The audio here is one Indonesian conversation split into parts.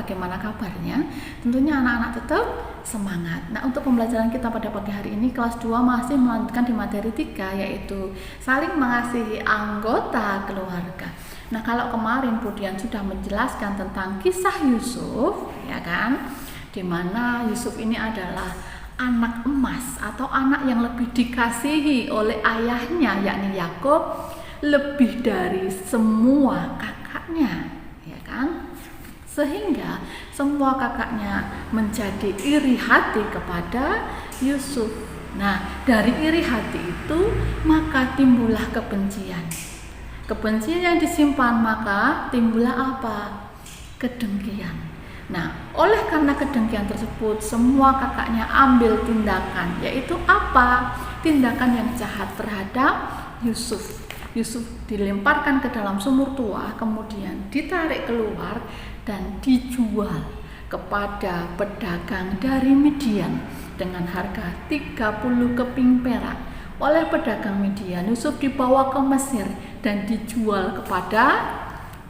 bagaimana kabarnya? Tentunya anak-anak tetap semangat. Nah, untuk pembelajaran kita pada pagi hari ini kelas 2 masih melanjutkan di materi 3, yaitu saling mengasihi anggota keluarga. Nah, kalau kemarin Budian sudah menjelaskan tentang kisah Yusuf, ya kan, di mana Yusuf ini adalah anak emas atau anak yang lebih dikasihi oleh ayahnya, yakni Yakub, lebih dari semua kakaknya, ya kan? Sehingga semua kakaknya menjadi iri hati kepada Yusuf. Nah, dari iri hati itu maka timbullah kebencian. Kebencian yang disimpan maka timbullah apa? Kedengkian. Nah, oleh karena kedengkian tersebut semua kakaknya ambil tindakan, yaitu apa? Tindakan yang jahat terhadap Yusuf. Yusuf dilemparkan ke dalam sumur tua, kemudian ditarik keluar dan dijual kepada pedagang dari Midian dengan harga 30 keping perak. Oleh pedagang Midian, Yusuf dibawa ke Mesir dan dijual kepada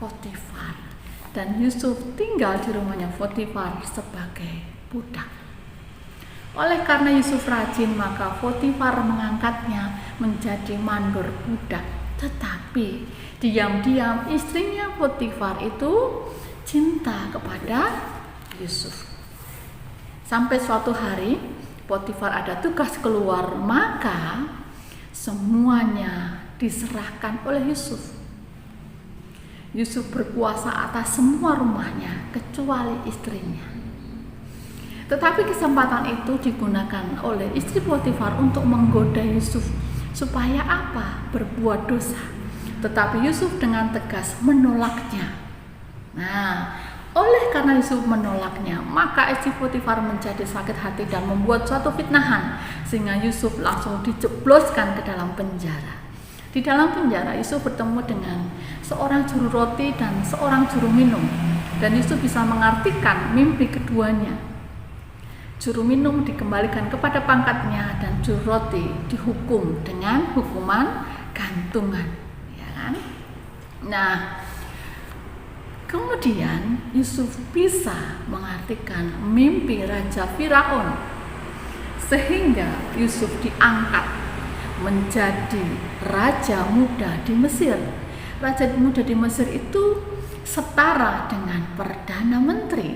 Potifar. Dan Yusuf tinggal di rumahnya Potifar sebagai budak. Oleh karena Yusuf rajin, maka Potifar mengangkatnya menjadi mandor budak. Tetapi diam-diam istrinya Potifar itu cinta kepada Yusuf. Sampai suatu hari Potifar ada tugas keluar, maka semuanya diserahkan oleh Yusuf. Yusuf berkuasa atas semua rumahnya kecuali istrinya. Tetapi kesempatan itu digunakan oleh istri Potifar untuk menggoda Yusuf supaya apa? Berbuat dosa. Tetapi Yusuf dengan tegas menolaknya. Nah, oleh karena Yusuf menolaknya, maka istri Potifar menjadi sakit hati dan membuat suatu fitnahan, sehingga Yusuf langsung dijebloskan ke dalam penjara. Di dalam penjara Yusuf bertemu dengan seorang juru roti dan seorang juru minum, dan Yusuf bisa mengartikan mimpi keduanya. Juru minum dikembalikan kepada pangkatnya dan juru roti dihukum dengan hukuman gantungan, ya kan? Nah, kemudian Yusuf bisa mengartikan mimpi Raja Firaun, sehingga Yusuf diangkat menjadi raja muda di Mesir. Raja muda di Mesir itu setara dengan perdana menteri.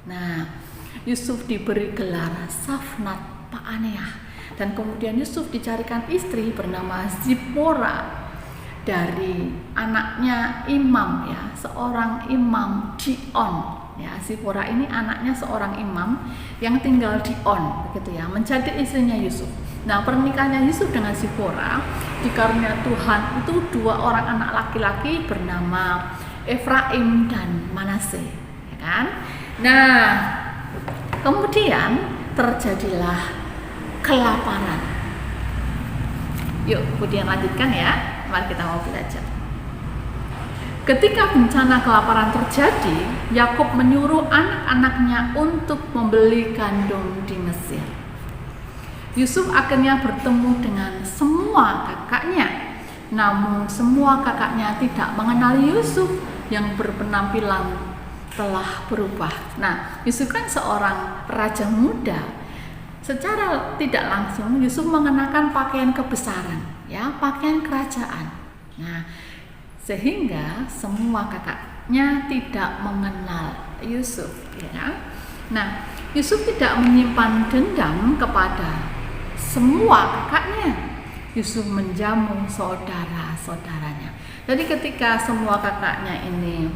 Nah, Yusuf diberi gelar Safnat Paaneah, dan kemudian Yusuf dicarikan istri bernama Zipora dari anaknya imam, ya, seorang imam di On. Ya, Zipora ini anaknya seorang imam yang tinggal di On, begitu ya, menjadi istrinya Yusuf. Nah, pernikahannya Yusuf dengan Zipora dikarunia Tuhan itu 2 orang anak laki-laki bernama Efraim dan Manase, ya kan? Nah, kemudian terjadilah kelaparan. Yuk, kemudian lanjutkan ya. Mari kita mau belajar. Ketika bencana kelaparan terjadi, Yakub menyuruh anak-anaknya untuk membeli gandum di Mesir. Yusuf akhirnya bertemu dengan semua kakaknya. Namun semua kakaknya tidak mengenali Yusuf yang berpenampilan telah berubah. Nah, Yusuf kan seorang raja muda. Secara tidak langsung Yusuf mengenakan pakaian kebesaran, ya, pakaian kerajaan. Nah, sehingga semua kakaknya tidak mengenal Yusuf, ya. Nah, Yusuf tidak menyimpan dendam kepada semua kakaknya. Yusuf menjamu saudara-saudaranya. Jadi ketika semua kakaknya ini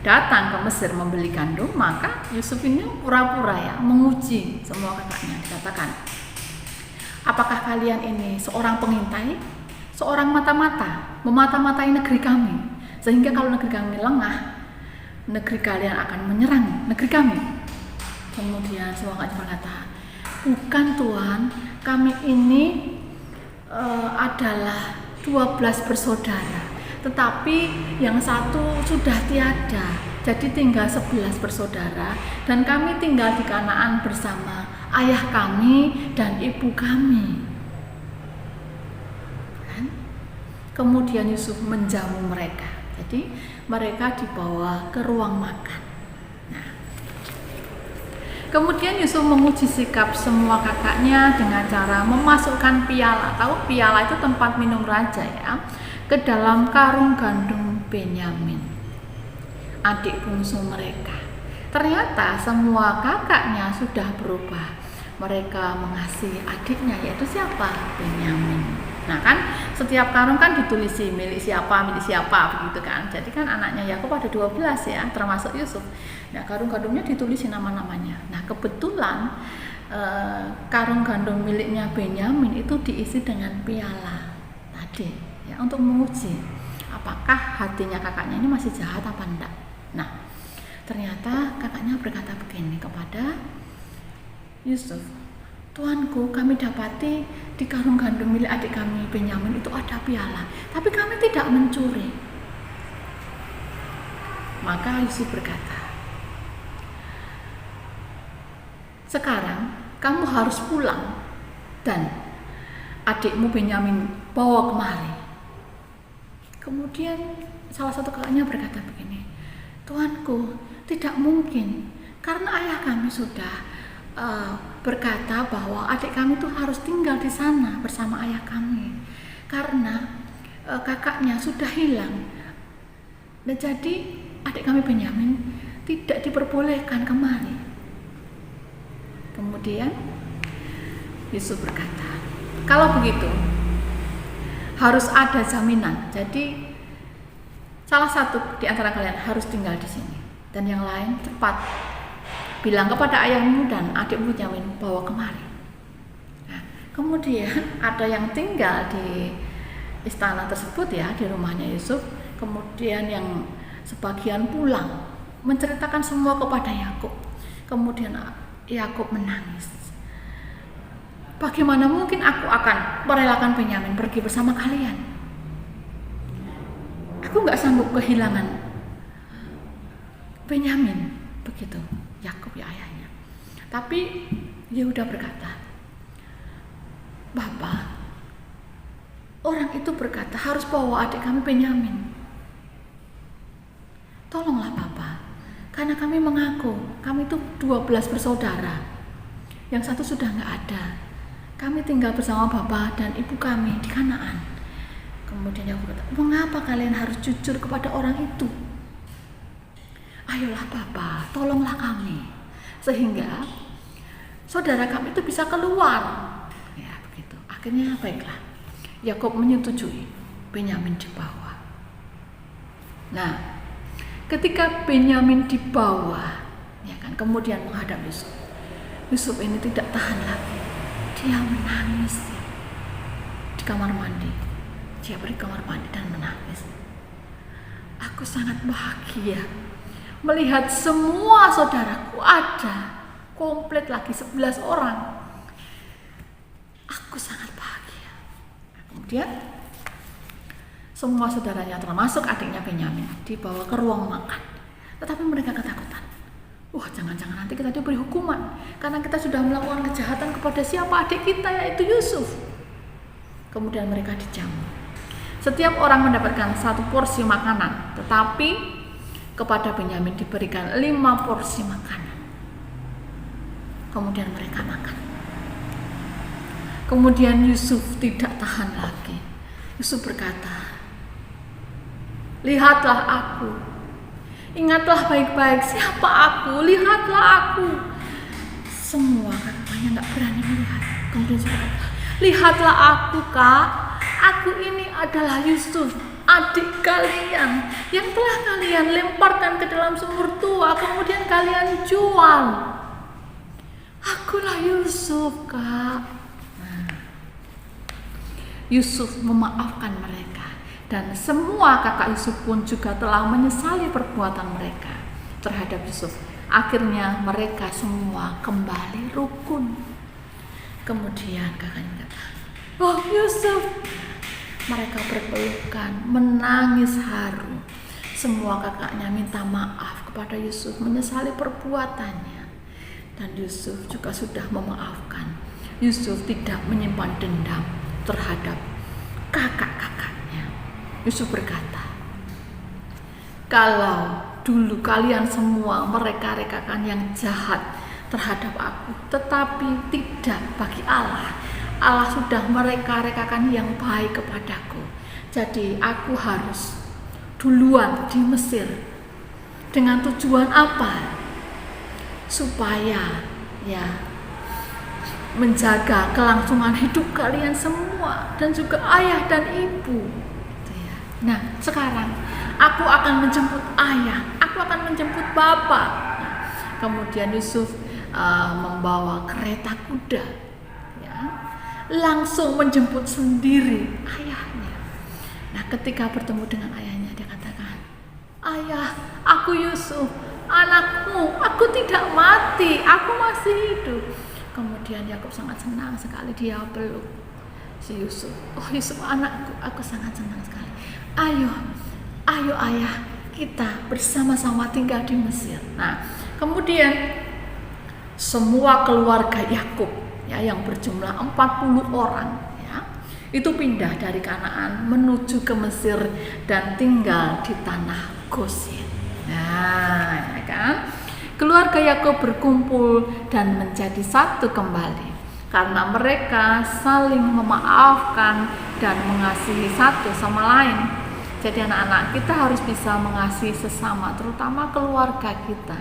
datang ke Mesir membeli gandum, maka Yusuf ini pura-pura ya menguji semua kakaknya. Dikatakan, apakah kalian ini seorang pengintai, seorang mata-mata, memata-matai negeri kami, sehingga kalau negeri kami lengah, negeri kalian akan menyerang negeri kami? Kemudian semua kakaknya berkata, bukan Tuhan, kami ini adalah 12 bersaudara, tetapi yang satu sudah tiada, jadi tinggal 11 bersaudara, dan kami tinggal di Kanaan bersama ayah kami dan ibu kami. Kan? Kemudian Yusuf menjamu mereka, jadi mereka dibawa ke ruang makan. Nah, Kemudian Yusuf menguji sikap semua kakaknya dengan cara memasukkan piala, tahu piala itu tempat minum raja ya, ke dalam karung gandum Benyamin, adik bungsu mereka. Ternyata semua kakaknya sudah berubah. Mereka mengasihi adiknya, yaitu siapa? Benyamin. Nah kan setiap karung kan ditulisi milik siapa begitu kan. Jadi kan anaknya Yakub ada 12 ya, termasuk Yusuf. Nah karung-karungnya ditulisi nama-namanya. Nah kebetulan karung gandum miliknya Benyamin itu diisi dengan piala tadi ya, untuk menguji apakah hatinya kakaknya ini masih jahat apa enggak. Nah ternyata kakaknya berkata begini kepada Yusuf, Tuanku, kami dapati di karung gandum milik adik kami Benyamin itu ada piala, tapi kami tidak mencuri. Maka Yusuf berkata, sekarang kamu harus pulang dan adikmu Benyamin bawa kemari. Kemudian salah satu kakaknya berkata begini, Tuanku, tidak mungkin, karena ayah kami sudah berkata bahwa adik kami itu harus tinggal di sana bersama ayah kami karena kakaknya sudah hilang. Dan jadi adik kami Benyamin tidak diperbolehkan kemari. Kemudian Yusuf berkata, kalau begitu harus ada jaminan. Jadi salah satu di antara kalian harus tinggal di sini dan yang lain cepat bilang kepada ayahmu dan adikmu Benyamin bawa kemari. Nah, kemudian ada yang tinggal di istana tersebut ya, di rumahnya Yusuf. Kemudian yang sebagian pulang menceritakan semua kepada Yakub. Kemudian Yakub menangis. Bagaimana mungkin aku akan merelakan Benyamin pergi bersama kalian? Aku nggak sanggup kehilangan Benyamin, begitu Yakub ya ayahnya. Tapi Yehuda berkata, Bapak, orang itu berkata harus bawa adik kami Benyamin. Tolonglah Bapak, karena kami mengaku kami itu 12 bersaudara. Yang satu sudah nggak ada. Kami tinggal bersama Bapak dan ibu kami di Kanaan. Kemudian Yakub berkata, mengapa kalian harus jujur kepada orang itu? Ayolah Bapak, tolonglah kami sehingga saudara kami itu bisa keluar. Ya begitu. Akhirnya baiklah, Yakub menyetujui Benyamin dibawa. Nah, ketika Benyamin dibawa, ya kan, kemudian menghadap Yusuf. Yusuf ini tidak tahan lagi. Dia menangis di kamar mandi. Dia pergi ke kamar mandi dan menangis. Aku sangat bahagia melihat semua saudaraku ada komplit lagi 11 orang. Aku sangat bahagia. Kemudian semua saudaranya termasuk adiknya Benyamin dibawa ke ruang makan. Tetapi mereka ketakutan. Wah, jangan-jangan nanti kita diberi hukuman karena kita sudah melakukan kejahatan kepada siapa? Adik kita, yaitu Yusuf. Kemudian mereka dijamu. Setiap orang mendapatkan 1 porsi makanan, tetapi kepada Benyamin diberikan 5 porsi makanan. Kemudian mereka makan. Kemudian Yusuf tidak tahan lagi. Yusuf berkata, lihatlah aku. Ingatlah baik-baik siapa aku. Lihatlah aku. Semua kakaknya tidak berani melihat. Kemudian Yusuf berkata, lihatlah aku Kak. Aku ini adalah Yusuf, adik kalian yang telah kalian lemparkan ke dalam sumur tua, kemudian kalian jual. Akulah Yusuf Kak. Nah, Yusuf memaafkan mereka dan semua kakak Yusuf pun juga telah menyesali perbuatan mereka terhadap Yusuf. Akhirnya mereka semua kembali rukun. Kemudian kakaknya kata, oh Yusuf. Mereka berpelukan, menangis haru. Semua kakaknya minta maaf kepada Yusuf, menyesali perbuatannya. Dan Yusuf juga sudah memaafkan. Yusuf tidak menyimpan dendam terhadap kakak-kakaknya. Yusuf berkata, kalau dulu kalian semua mereka-rekakan yang jahat terhadap aku, tetapi tidak bagi Allah. Allah sudah mereka-rekakan yang baik kepadaku. Jadi aku harus duluan di Mesir. Dengan tujuan apa? Supaya menjaga kelangsungan hidup kalian semua dan juga ayah dan ibu. Nah, sekarang aku akan menjemput ayah, aku akan menjemput bapak. Nah, kemudian Yusuf membawa kereta kuda, langsung menjemput sendiri ayahnya. Nah, ketika bertemu dengan ayahnya, dia katakan, "Ayah, aku Yusuf, anakmu, aku tidak mati, aku masih hidup." Kemudian Yakub sangat senang sekali, dia peluk si Yusuf. "Oh Yusuf, anakku, aku sangat senang sekali. Ayo ayah, kita bersama-sama tinggal di Mesir." Nah, kemudian semua keluarga Yakub yang berjumlah 40 orang itu pindah dari Kanaan menuju ke Mesir dan tinggal di tanah Goshen. Nah, kan? Keluarga Yakub berkumpul dan menjadi satu kembali karena mereka saling memaafkan dan mengasihi satu sama lain. Jadi anak-anak, kita harus bisa mengasihi sesama, terutama keluarga kita,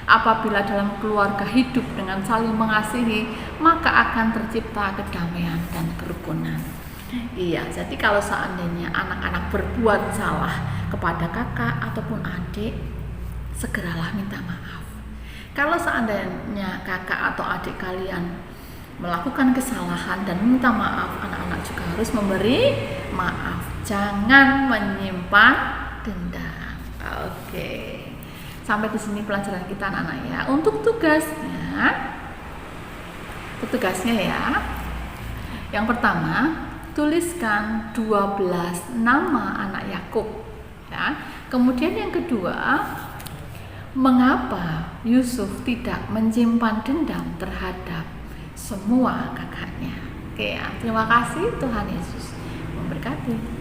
Apabila dalam keluarga hidup dengan saling mengasihi, maka akan tercipta kedamaian dan kerukunan. Jadi kalau seandainya anak-anak berbuat salah kepada kakak ataupun adik, segeralah minta maaf. Kalau seandainya kakak atau adik kalian melakukan kesalahan dan minta maaf, anak-anak juga harus memberi maaf. Jangan menyimpan dendam. Oke. Sampai di sini pelajaran kita anak-anak Untuk tugasnya Yang pertama, tuliskan 12 nama anak Yakub. Kemudian yang kedua, mengapa Yusuf tidak menyimpan dendam terhadap semua kakaknya. Terima kasih. Tuhan Yesus memberkati.